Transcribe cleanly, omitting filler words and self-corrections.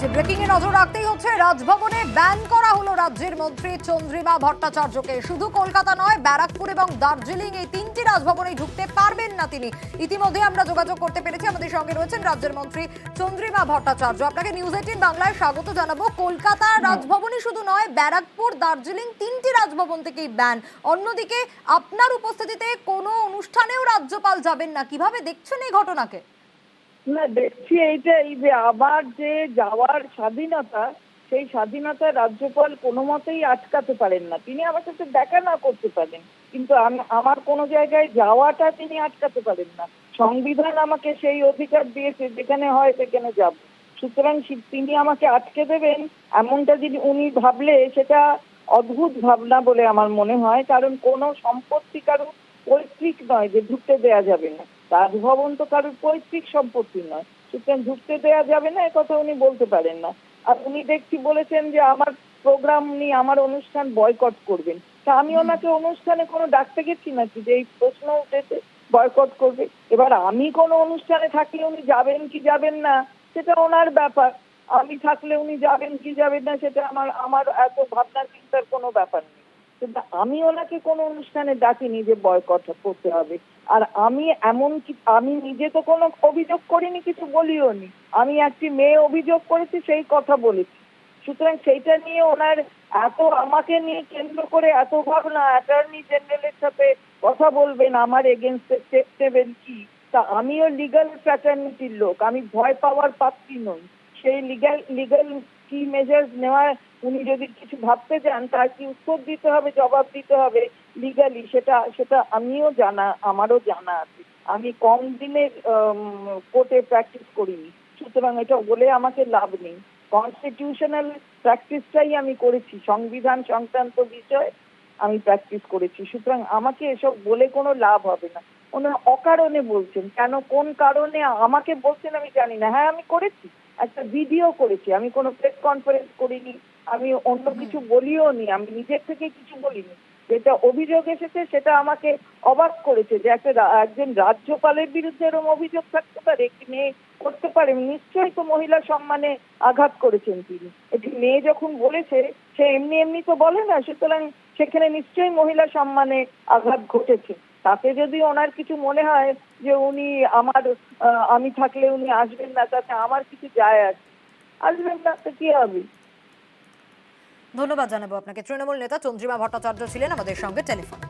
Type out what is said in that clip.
যে breaking a নজর রাখতেই হচ্ছে, রাজভবনে ব্যান করা হলো রাজ্যের মন্ত্রী চন্দ্রিমা ভট্টাচার্যকে। শুধু কলকাতা নয়, ব্যারাকপুর এবং দার্জিলিং এই তিনটি রাজভবনেই ঢুকতে পারবেন না তিনি। ইতিমধ্যে আমরা যোগাযোগ করতে পেরেছি, আমাদের সঙ্গে রয়েছেন রাজ্যের মন্ত্রী চন্দ্রিমা ভট্টাচার্য। আপনাকে নিউজ 18 বাংলায় স্বাগত জানাবো। কলকাতা রাজভবনই শুধু নয়, ব্যারাকপুর, দার্জিলিং তিনটি রাজভবন থেকেই ব্যান। অন্যদিকে আপনার উপস্থিতিতে কোনো অনুষ্ঠানেও রাজ্যপাল যাবেন না, কিভাবে দেখছেন এই ঘটনাকে? না, দেখছি এইটাই যে আবার যে যাওয়ার স্বাধীনতা, সেই স্বাধীনতা রাজ্যপাল কোনো মতেই আটকাতে পারেন না। তিনি আমার সাথে দেখা না করতে পারেন, কিন্তু আমার কোনো জায়গায় যাওয়াটা তিনি আটকাতে পারেন না। সংবিধান আমাকে সেই অধিকার দিয়েছে, যেখানে হয় সেখানে যাব। সুতরাং তিনি আমাকে আটকে দেবেন এমনটা যদি উনি ভাবলে, সেটা অদ্ভুত ভাবনা বলে আমার মনে হয়। কারণ কোনো সম্পত্তি কারো পৈতৃক নয় যে ঢুকতে দেয়া যাবে না। রাজভবন তো কারোর পৈতৃক সম্পত্তি নয়, সুতরাং ঢুকতে দেওয়া যাবে না কথা উনি বলতে পারেন না। আর উনি দেখছি বলেছেন যে আমার প্রোগ্রাম নিয়ে, আমার অনুষ্ঠান বয়কট করবেন। তা আমি ওনাকে অনুষ্ঠানে কোনো ডাকতে গেছি নাকি যে এই প্রশ্ন উঠেছে বয়কট করবে? এবার আমি কোনো অনুষ্ঠানে থাকলে উনি যাবেন কি যাবেন না সেটা ওনার ব্যাপার। আমি থাকলে উনি যাবেন কি যাবেন না সেটা আমার আমার এত ভাবনা চিন্তার কোনো ব্যাপার নেই। কিন্তু আমি ওনাকে কোনো অনুষ্ঠানে ডাকিনি যে বয়কট করতে হবে। আর আমি আমি নিজে তো কোনো অভিযোগ করিনি, কিছু বলিও নি। আমি একটি মেয়ে অভিযোগ করেছি, সেই কথা বলেছি। সুতরাং সেইটা নিয়ে ওনার এত, আমাকে নিয়ে কেন্দ্র করে এত ভাবনা, অ্যাটর্নি জেনারেলের সাথে কথা বলবেন, আমার এগেনস্টে স্টেপ নেবেন কি? তা আমিও লিগ্যাল ফ্র্যাটার্নিটির লোক, আমি ভয় পাওয়ার পাত্রী নই। সেই লিগ্যাল কি মেজার্স নেওয়ার উনি যদি কিছু ভাবতে চান, তার কি উত্তর দিতে হবে, জবাব দিতে হবে লিগালি, সেটা সেটা আমারও জানা আছে। আমি কম দিনের কোর্টে প্র্যাকটিস করিনি, সুতরাং এটা বলে আমাকে লাভ নেই। কনস্টিটিউশনাল প্র্যাকটিসটাই আমি করেছি, সংবিধান সংক্রান্ত বিষয়ে আমি প্র্যাকটিস করেছি। সুতরাং আমাকে এসব বলে কোনো লাভ হবে না। ওনারা অকারণে বলছেন, কেন কোন কারণে আমাকে বলছেন আমি জানি না। হ্যাঁ, আমি করেছি, একটা ভিডিও করেছি, আমি কোনো প্রেস কনফারেন্স করিনি, আমি অন্য কিছু বলিও নি, আমি নিজের থেকে কিছু বলিনি। যেটা অভিযোগ এসেছে সেটা আমাকে অবাক করেছে যে একজন রাজ্যপালের বিরুদ্ধে এরকম অভিযোগ থাকতে পারে, একটি মেয়ে করতে পারে। নিশ্চয়ই তো মহিলা সম্মানে আঘাত করেছেন তিনি। একটি মেয়ে যখন বলেছে, সে এমনি এমনি তো বলে না, সুতরাং সেখানে নিশ্চয়ই মহিলা সম্মানে আঘাত ঘটেছে। তাতে যদি ওনার কিছু মনে হয় যে উনি আমি থাকলে উনি আসবেন না, তাতে আমার কিছু যায় আসবেন না তো কি হবে? ধন্যবাদ জানাবো আপনাকে। তৃণমূল নেতা চন্দ্রিমা ভট্টাচার্য ছিলেন আমাদের সঙ্গে টেলিফোনে।